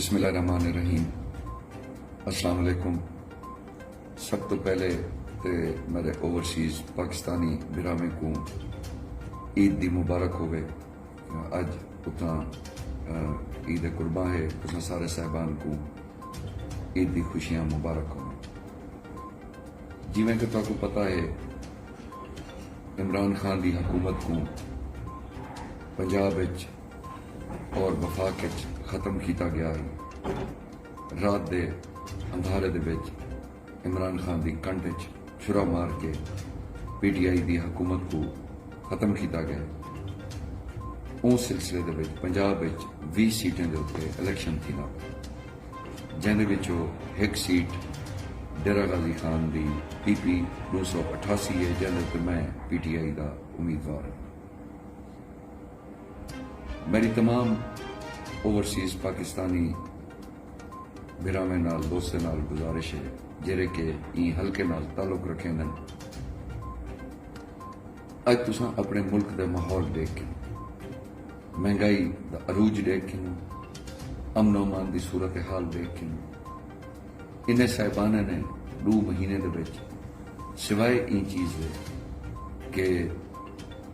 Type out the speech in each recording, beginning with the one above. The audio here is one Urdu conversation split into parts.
بسم اللہ الرحمن الرحیم. السلام علیکم. سب تو پہلے میرے اوورسیز پاکستانی برامے کو عید دی مبارک ہوئے. اج اتنا عید قربان ہے. اتنا سارے صاحبان کو عید دی خوشیاں مبارک ہوں. جی میں کہ تو کو پتہ ہے عمران خان دی حکومت کو پنجاب اور وفاق ختم کیتا گیا ہے. رات دے اندھارے دے وچ عمران خان دی کنڈ وچ چھرا مار کے پی ٹی آئی دی حکومت کو ختم کیتا گیا. اس سلسلے دے وچ پنجاب وچ 20 سیٹیں دے اوپر الیکشن تھی نا, جن دے وچوں ایک سیٹ ڈیرہ غازی خان دی پی پی 288 ہے, جن دے میں پی ٹی آئی دا امیدوار ہوں. میری تمام اوورسیز پاکستانی برامے نال دوستے نال گزارش ہے جڑے کہ این حلقے نال تعلق رکھیں دن. اج تساں اپنے ملک دے ماحول دیکھ کے, مہنگائی دا عروج دیکھ کے, امن و امان دی صورتحال دیکھ کے, انہیں صاحبانہ نے 2 مہینے دے وچ سوائے این چیز دے کہ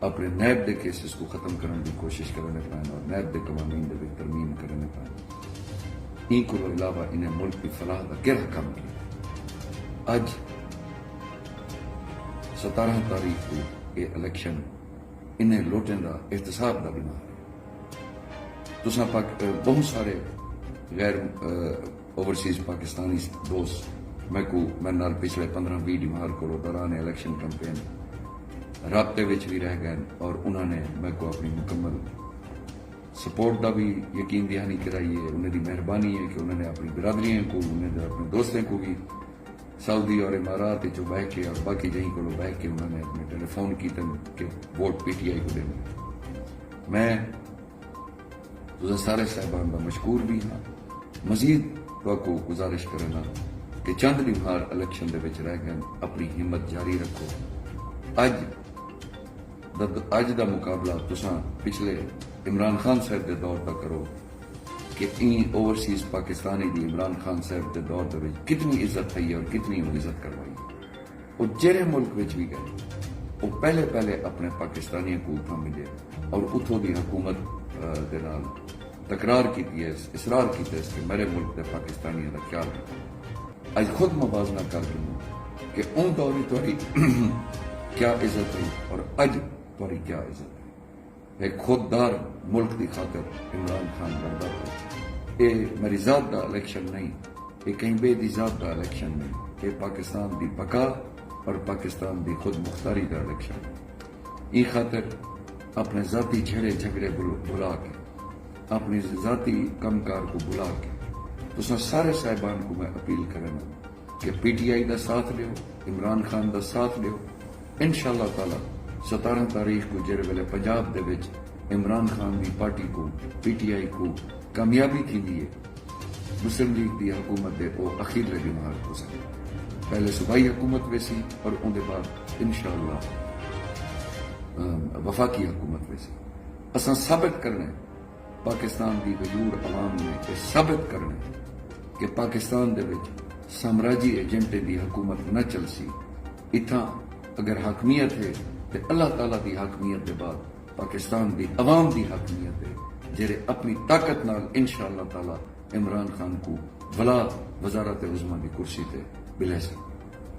اپنے نیب دے کیسز کو ختم کرنے کی کوشش کرنے پائیں اور نیب دے قوانین دے بھی ترمیم کرنے پائیں, این کو علاوہ انہیں ملک کی فلاح دا گرہ کام کیا. اج 17 تاریخ کو یہ الیکشن انہیں لوٹیں دا احتساب دا بنا ہے. تساں بہت سارے غیر اوورسیز پاکستانی دوست میں نال پچھلے 15-20 ڈیمار کو دوران الیکشن کمپین رابطے وچ بھی رہ گئے اور انہوں نے میں کو اپنی مکمل سپورٹ دا بھی یقین دہانی کرائی ہے. انہیں دی مہربانی ہے کہ انہوں نے اپنی برادریوں کو, انہوں نے اپنے دوستوں کو بھی سعودی اور امارات جو بہ کے اور باقی جہیں کو بہ کے انہوں نے اپنے ٹیلی فون کی کہ ووٹ پی ٹی آئی کو دینا. میں سارے صاحبان کا مشکور بھی ہاں. مزید کو گزارش کرنا کہ چند ڈیمار الیکشن دے وچ رہ گئے, اپنی ہمت جاری رکھو. اج دا مقابلہ تساں پچھلے عمران خان صاحب دے دور دا کرو کہ این اوورسیز پاکستانی دی عمران خان صاحب دے دور دے وچ کتنی عزت تھی اور کتنی عزت کروائی. وہ جہے ملک وچ بھی گئے وہ پہلے اپنے پاکستانیوں کو اتھاں ملے اور اتھوں دی حکومت دے نال تکرار کیتی ہے, اصرار کیتا ہے کہ میرے ملک دے پاکستانیوں دا خیال رکھو. اج خود موازنہ کر دوں کہ اون دوری توری کیا عزت ہے اور اج توری کیا عزت ہے. ایک خوددار ملک دی خاطر عمران خان لڑتا تھا. یہ میری ذات دا الیکشن نہیں, یہ کہیں بے دی ذات دا الیکشن نہیں, یہ پاکستان دی بقا اور پاکستان دی خود مختاری دا الیکشن. یہ خاطر اپنے ذاتی جھگڑے بلا کے, اپنی ذاتی کم کار کو بلا کے تساں سارے صاحبان کو میں اپیل کرنا کہ پی ٹی آئی دا ساتھ لیو, عمران خان دا ساتھ لیو. انشاءاللہ تعالی 17 تاریخ کو جڑے ویلے پنجاب دے وچ عمران خان دی پارٹی کو پی ٹی آئی کو کامیابی تھی ہے, مسلم لیگ دی حکومت دے او اخیرے بیمار ہو سکے. پہلے صوبائی حکومت ویسی اور ان دے بعد انشاءاللہ وفاقی حکومت ویسی. اساں ثابت کرنا پاکستان دی غیور عوام نے یہ ثابت کرنا کہ پاکستان دے وچ سامراجی ایجنٹے دی حکومت نہ چل سی. اتھاں اگر حاکمیت ہے تو اللہ تعالیٰ دی حاکمیت دے بعد پاکستان دی عوام دی حاکمیت ہے جڑے اپنی طاقت نال انشاءاللہ تعالیٰ عمران خان کو وزارت عظمیٰ دی کرسی تے بلے سن.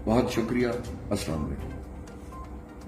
بہت شکریہ. السلام علیکم.